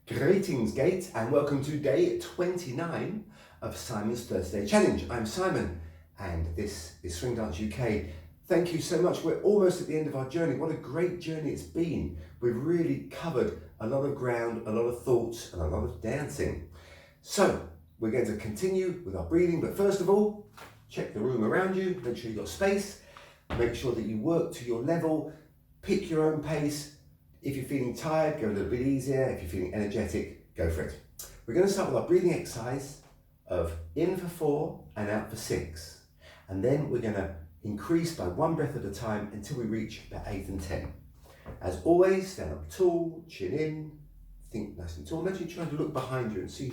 Greetings Gate, and welcome to day 29 of Simon's Thursday Challenge. I'm Simon and this is SwingdanceUK. Thank you so much. We're almost at the end of our journey. What a great journey it's been. We've really covered a lot of ground, a lot of thoughts and a lot of dancing. So we're going to continue with our breathing, but first of all, check the room around you, make sure you've got space, make sure that you work to your level, pick your own pace. If you're feeling tired, go a little bit easier. If you're feeling energetic, go for it. We're going to start with our breathing exercise of in for 4 and out for 6. And then we're going to increase by one breath at a time until we reach about 8 and 10. As always, stand up tall, chin in, think nice and tall. Imagine you're trying to look behind you and see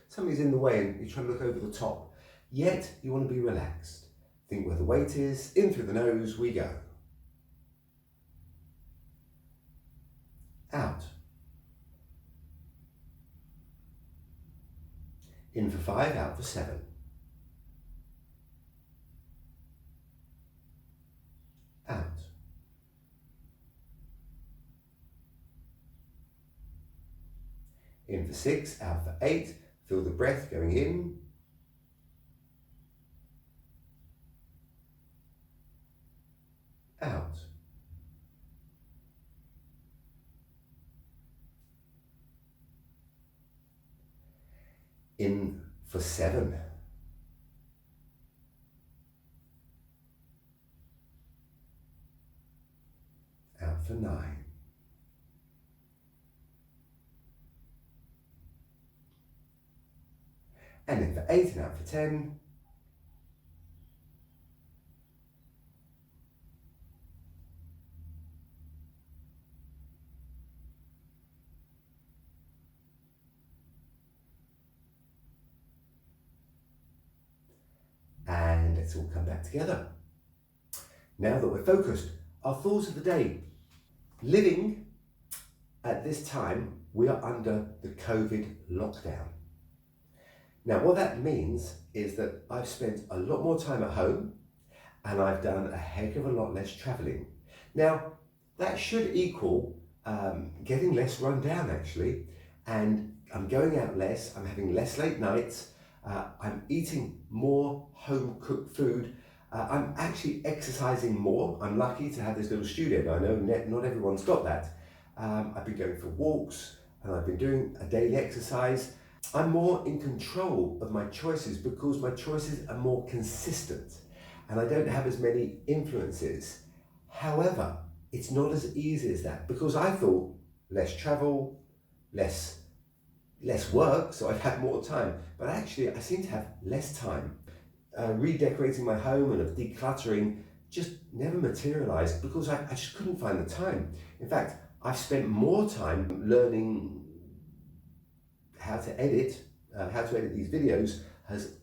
somebody's in the way and you're trying to look over the top. Yet, you want to be relaxed. Think where the weight is. In through the nose, we go. Out. In for 5, out for 7. Out. In for 6, out for 8. Feel the breath going in. Out. In for 7. Out for 9. And in for 8 and out for 10. And let's all come back together. Now that we're focused, our thoughts of the day. Living at this time, we are under the COVID lockdown. Now what that means is that I've spent a lot more time at home and I've done a heck of a lot less travelling. Now that should equal getting less run down actually, and I'm going out less, I'm having less late nights, I'm eating more home-cooked food. I'm actually exercising more. I'm lucky to have this little studio. I know not everyone's got that. I've been going for walks and I've been doing a daily exercise. I'm more in control of my choices because my choices are more consistent and I don't have as many influences. However, it's not as easy as that because I thought less travel, less work, so I'd have more time. But actually, I seem to have less time. Redecorating my home and of decluttering just never materialized because I just couldn't find the time. In fact, I've spent more time learning how to edit these videos has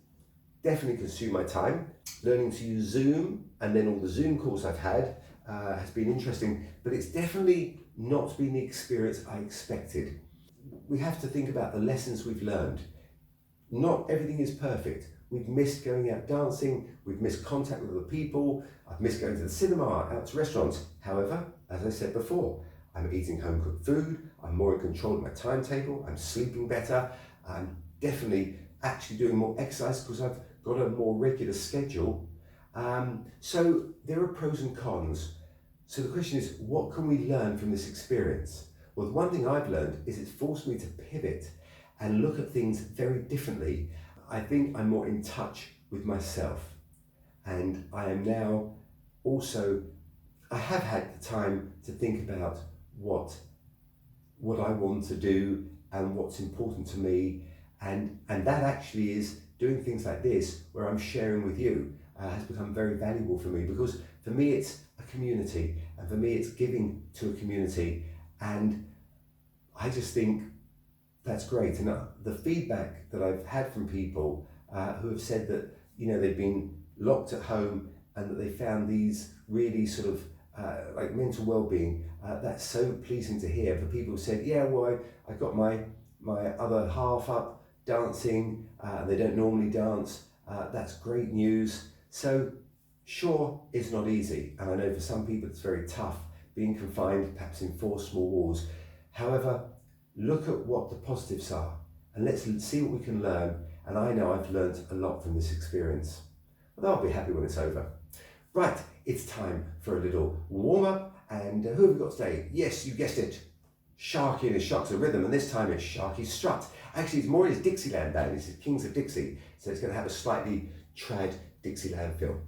definitely consumed my time. Learning to use Zoom and then all the Zoom calls I've had has been interesting, but it's definitely not been the experience I expected. We have to think about the lessons we've learned. Not everything is perfect. We've missed going out dancing, we've missed contact with other people, I've missed going to the cinema, out to restaurants. However, as I said before, I'm eating home-cooked food, I'm more in control of my timetable, I'm sleeping better, I'm definitely actually doing more exercise because I've got a more regular schedule. So there are pros and cons. So the question is, what can we learn from this experience? Well, the one thing I've learned is it's forced me to pivot and look at things very differently. I think I'm more in touch with myself, and I am now also, I have had the time to think about what I want to do and what's important to me, and that actually is doing things like this where I'm sharing with you has become very valuable for me, because for me it's a community, and for me it's giving to a community, and I just think that's great. And the feedback that I've had from people who have said that, you know, they've been locked at home and that they found these really sort of like mental well-being, that's so pleasing to hear. For people who said, yeah, well, I got my my other half up dancing, they don't normally dance, that's great news. So sure, it's not easy, and I know for some people it's very tough being confined perhaps in 4 small walls. However, look at what the positives are and let's see what we can learn, and I know I've learned a lot from this experience. Well, I'll be happy when it's over. Right, it's time for a little warm-up, and who have we got today? Yes, you guessed it, Sharky and his Shocks of Rhythm, and this time it's Sharky's Strut. Actually, it's more his Dixieland band, it's his Kings of Dixie, so it's going to have a slightly trad Dixieland feel.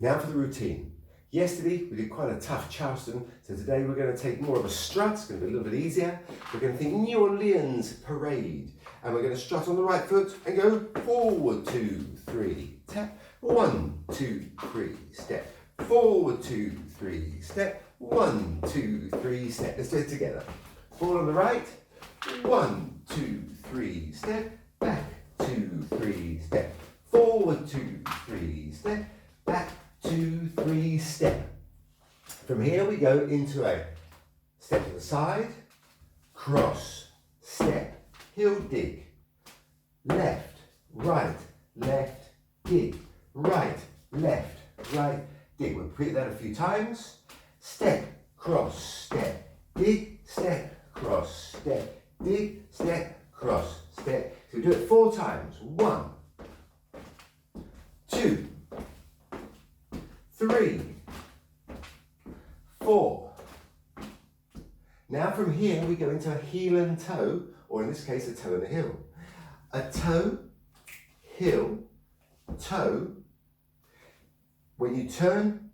Now for the routine. Yesterday we did quite a tough Charleston, so today we're going to take more of a strut. It's going to be a little bit easier. We're going to think New Orleans parade, and we're going to strut on the right foot and go forward 2, 3, tap, 1, 2, 3, step, forward 2, 3, step, 1, 2, 3, step. Let's do it together. Forward on the right, 1, 2, 3, step, back 2, 3, step, forward 2, 3, step, back 2, 3, step. From here we go into a step to the side, cross, step, heel dig, left, right, dig, right, left, right, dig. We'll repeat that a few times. Step, cross, step, dig, step, cross, step, dig, step, cross, step. So we do it 4 times. 1, 2, 3, 4. Now from here we go into a heel and toe, or in this case a toe and a heel. A toe, heel, toe. When you turn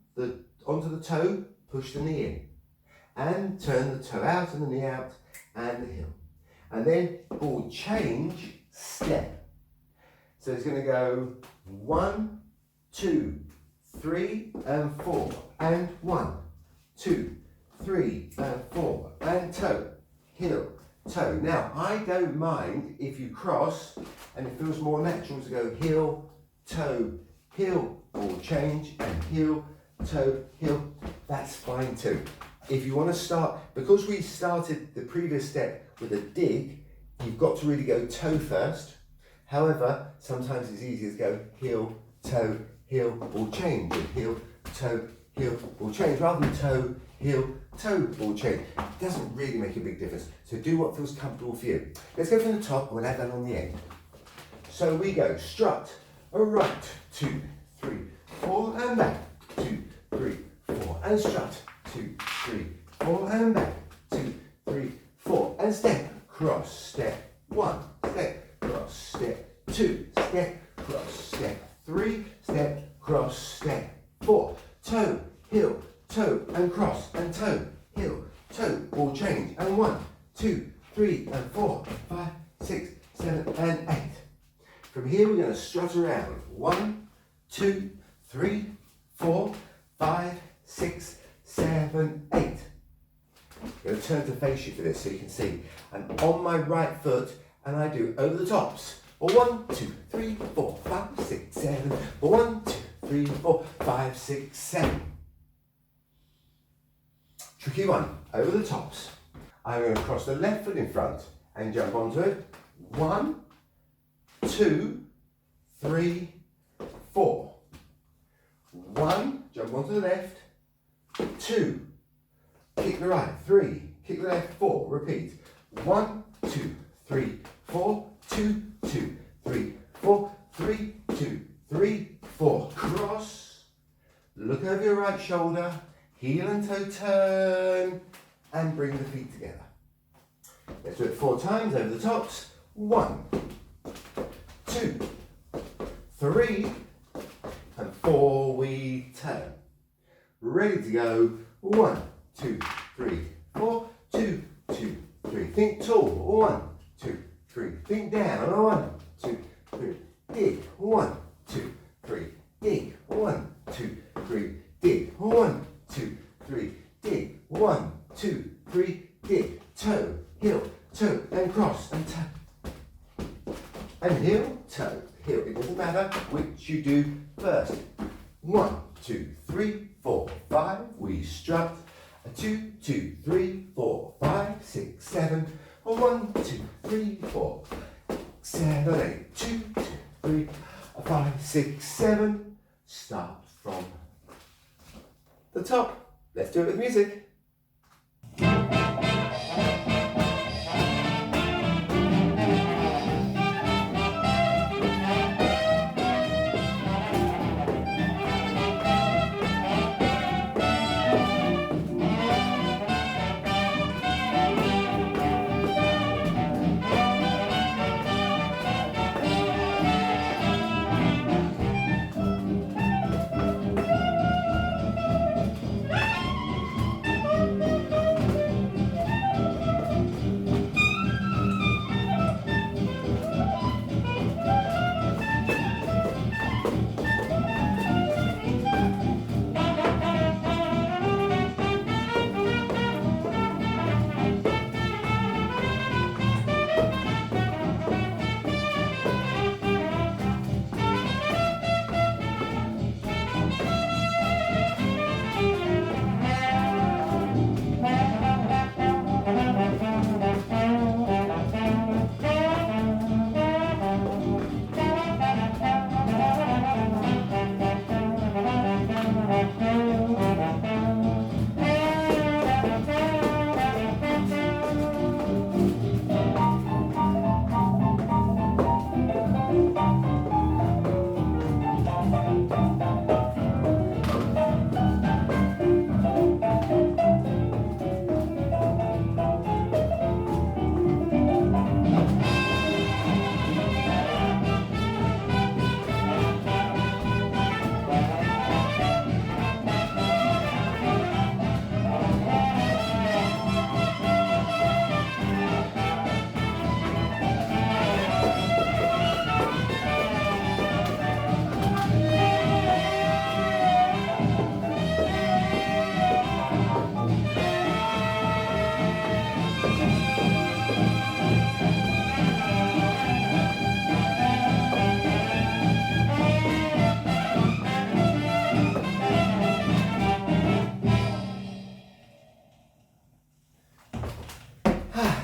onto the toe, push the knee in. And turn the toe out and the knee out and the heel. And then ball change, step. So it's going to go 1, 2, 3 and 4, and 1, 2, 3 and 4, and toe, heel, toe. Now I don't mind if you cross and it feels more natural to go heel, toe, heel, ball change, and heel, toe, heel. That's fine too. If you want to start, because we started the previous step with a dig, you've got to really go toe first. However, sometimes it's easier to go heel, toe, heel, ball change, and heel, toe, heel, ball change, rather than toe, heel, toe ball change. It doesn't really make a big difference, so do what feels comfortable for you. Let's go from the top and we'll add that on the end. So we go strut, a right, 2, 3, 4, and back, 2, 3, 4, and strut, 2, 3, 4, and back, 2, 3, 4, and step, cross, step, 1, step, cross, step, 2, step, cross, step, 3, step, cross, step, 4, toe, heel, toe, and cross, and toe, heel, toe, ball change, and 1, 2, 3, and 4, 5, 6, 7, and 8. From here we're going to strut around. 1, 2, 3, 4, 5, 6, 7, 8. I'm going to turn to face you for this so you can see. I'm on my right foot and I do over the tops. 1, 2, 3, 4, 5, 6, 7. 1, 2, 3, 4, 5, 6, 7. Tricky one, over the tops. I'm going to cross the left foot in front and jump onto it. 1, 2, 3, 4. 1, jump onto the left. 2, kick the right. 3, kick the left. 4, repeat. 1, 2, 3, 4, 2, 2, 3, 4, 3, 2, 3, 4. Cross. Look over your right shoulder. Heel and toe turn. And bring the feet together. Let's do it 4 times over the tops. 1, 2, 3, and 4. We turn. Ready to go. 1, 2, 3, 4, 2, 2, 3. Think tall. 1, 2, 3. Think down. 1, 2, 3. Dig. 1, 2, 3. Dig. 1, 2, 3. Dig. 1, 2, 3. Dig. 1, 2, 3. Dig. Toe, heel, toe, and cross, and toe. And heel, toe, heel. It doesn't matter which you do first. 1, 2, 3, 4, 5. We strut. 2, 2, 3, 4, 5, 6, 7. 1, 2, 3, 4, 7, 8. 2, 2, 3, 5, 6, 7. Start from the top. Let's do it with music.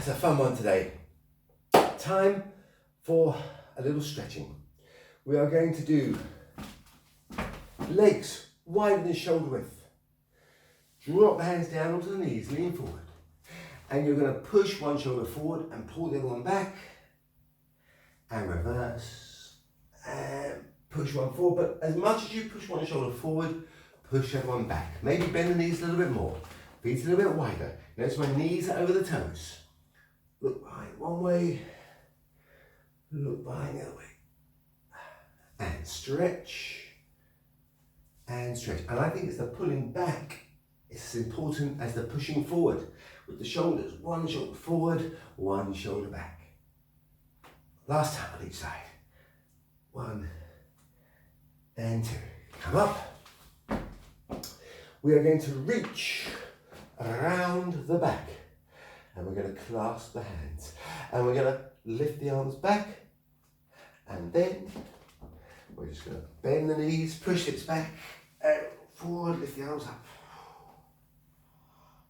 It's a fun one today. Time for a little stretching. We are going to do legs wider than shoulder width. drop the hands down onto the knees, lean forward. And you're going to push one shoulder forward and pull the other one back. And reverse. And push one forward. But as much as you push one shoulder forward, push the other one back. Maybe bend the knees a little bit more. Feet a little bit wider. Notice my knees are over the toes. Look behind one way. Look behind the other way. And stretch. And stretch. And I think it's the pulling back. It's as important as the pushing forward. With the shoulders, one shoulder forward, one shoulder back. Last time on each side. 1 and 2. Come up. We are going to reach around the back. And we're going to clasp the hands. And we're going to lift the arms back. And then we're just going to bend the knees, push hips back, and forward, lift the arms up.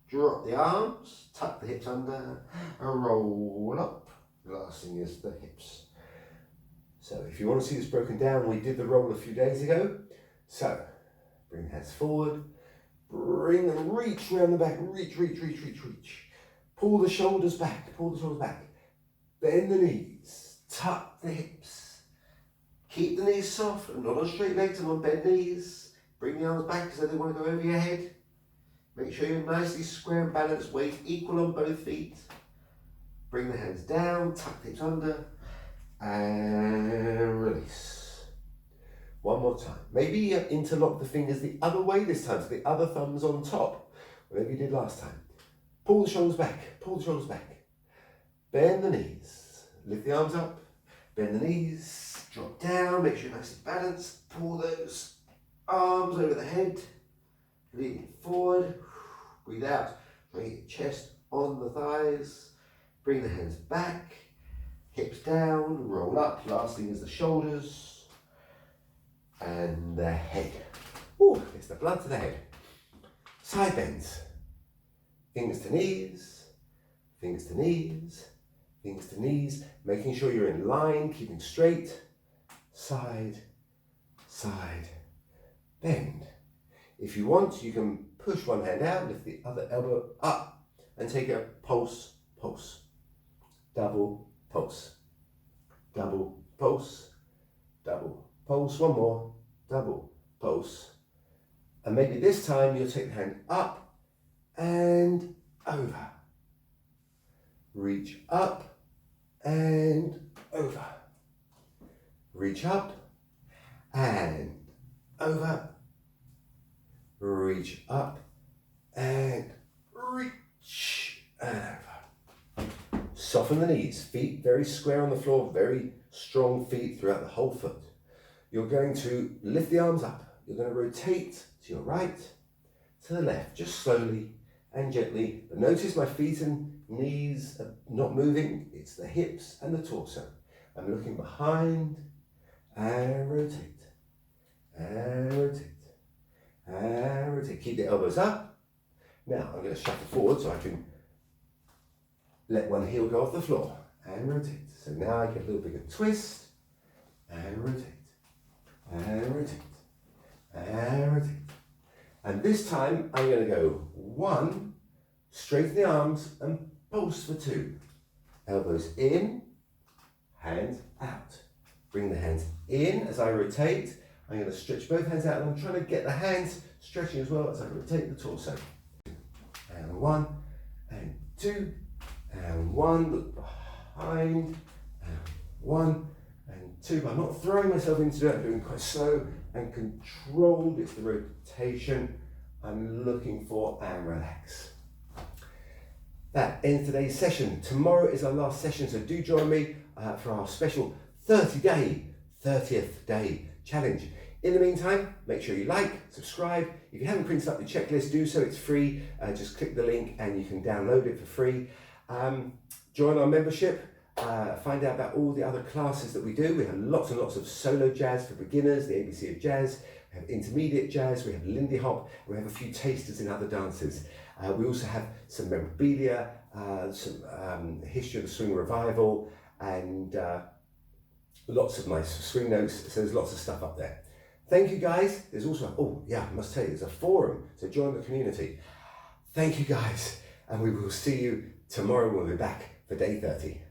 Drop the arms, tuck the hips under, and roll up. The last thing is the hips. So if you want to see this broken down, we did the roll a few days ago. So bring the hands forward, bring them, reach around the back, reach. Pull the shoulders back, Bend the knees, tuck the hips. Keep the knees soft, and not on straight legs and on bent knees. Bring the arms back because I don't want to go over your head. Make sure you're nicely square and balanced, weight equal on both feet. Bring the hands down, tuck the hips under, and release. One more time. Maybe interlock the fingers the other way this time, so the other thumb's on top, whatever you did last time. Pull the shoulders back, Bend the knees, lift the arms up, bend the knees, drop down, make sure you're nicely balanced. Pull those arms over the head, lean forward, breathe out. Bring your chest on the thighs, bring the hands back, hips down, roll up. Last thing is the shoulders and the head. Ooh, it's the blood to the head. Side bends. Fingers to knees, fingers to knees, fingers to knees, making sure you're in line, keeping straight. Side, side, bend. If you want, you can push one hand out, lift the other elbow up, and take a pulse, double pulse, double pulse, double pulse. One more, double pulse. And maybe this time you'll take the hand up and over. Reach up and over. Reach up and over. Reach up and reach and over. Soften the knees, feet very square on the floor, very strong feet throughout the whole foot. You're going to lift the arms up. You're going to rotate to your right, to the left, just slowly and gently. But notice my feet and knees are not moving. It's the hips and the torso. I'm looking behind and rotate, and rotate, and rotate. Keep the elbows up. Now I'm going to shuffle forward so I can let one heel go off the floor and rotate. So now I get a little bit of twist and rotate, and rotate, and rotate. And this time I'm going to go 1, straighten the arms and pulse for 2. Elbows in, hands out. Bring the hands in as I rotate. I'm going to stretch both hands out and I'm trying to get the hands stretching as well as I rotate the torso. And 1, and 2, and 1, look behind, and 1, and 2. But I'm not throwing myself into it, I'm doing quite slow and controlled. It's the rotation I'm looking for, and relax. That ends today's session. Tomorrow is our last session, so do join me for our special 30th day challenge. In the meantime, make sure you like, subscribe. If you haven't printed up the checklist, do so, it's free. Just click the link and you can download it for free. Join our membership, find out about all the other classes that we do. We have lots and lots of solo jazz for beginners, the ABC of jazz, we have intermediate jazz, we have Lindy Hop, we have a few tasters in other dances. We also have some memorabilia, some history of the swing revival, and lots of nice swing notes, so there's lots of stuff up there. Thank you guys. There's also, oh yeah, I must tell you, there's a forum, so join the community. Thank you guys, and we will see you tomorrow. We'll be back for day 30.